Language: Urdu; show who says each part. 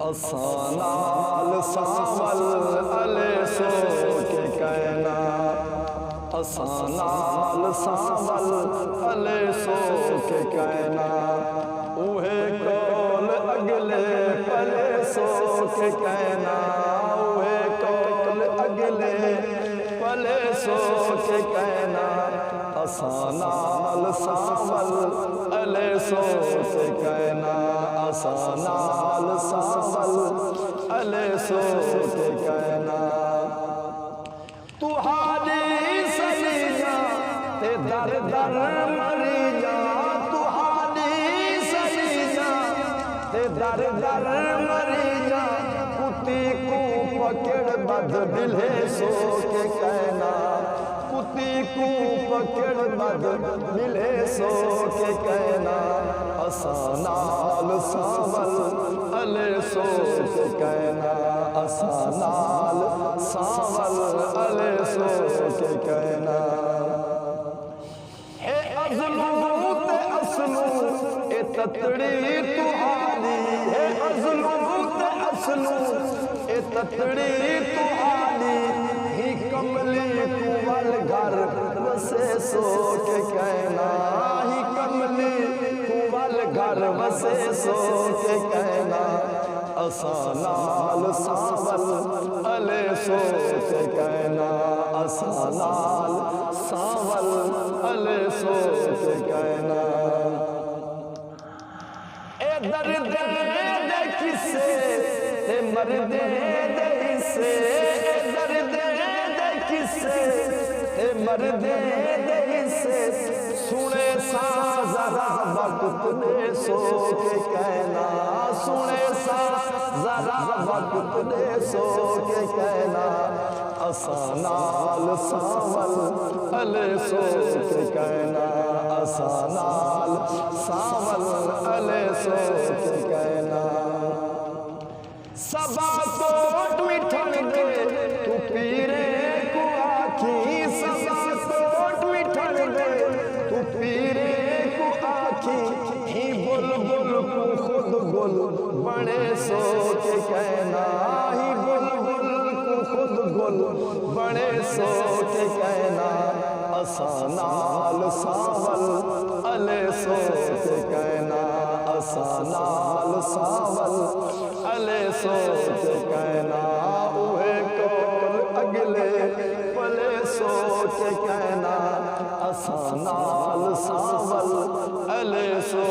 Speaker 1: اساں نال ساول علی سو کے کہنا اساں نال ساول علی سو کے کہنا اوہے کول اگلے پلے سو کے کہنا اوہے کول اگلے پلے سو کے کہنا اساں نال ساول علی سو کے کہنا اساں نال ساول علی سو کے کہنا تو حالی سلی جا تے در در مری جا تو حالی سلی جا تے در در مری جا کتی کو پکڑ بد دلے سو کے کہنا کتی کو پکڑ بد ملے سو کے کہنا اساں نال ساول علی سو کے کہنا اساں نال ساول علی سو کے کہنا اے ازلو تے اصلو اے تتڑی تو حالی اے ازلو تے اصلو اے تتڑی تو حالی ہی کملی تو والگھر وسے سو کے کہنا ہی کملی تو والگھر وسے سو کے کہنا اساں نال ساول علی سو کے کہنا اساں نال ساول علی سو کے کہنا اے درد دے کسے تے مرد دے حصے اے درد دے کسے تے مرد دے حصے سنے سا ذرا وقت نے سو کے کہنا سنے سا ذرا وقت نے سو کے کہنا اساں نال ساول علی سو کے کہنا اساں نال ساول علی سو کے کہنا سبا کوٹ مٹھن دے تو پیرے کو آکھی سبا کوٹ مٹھن دے تو پیرے کو آکھی ہی بلبل کو خود گل بڑے سو کے کہنا ہی بلبل کو خود گل بڑے سو کے کہنا اساں نال ساول علی سو کے کہنا اساں نال ساول علی سو کے کہنا اوہے کول اگلے پلے سو کے کہنا اساں نال ساول علی سو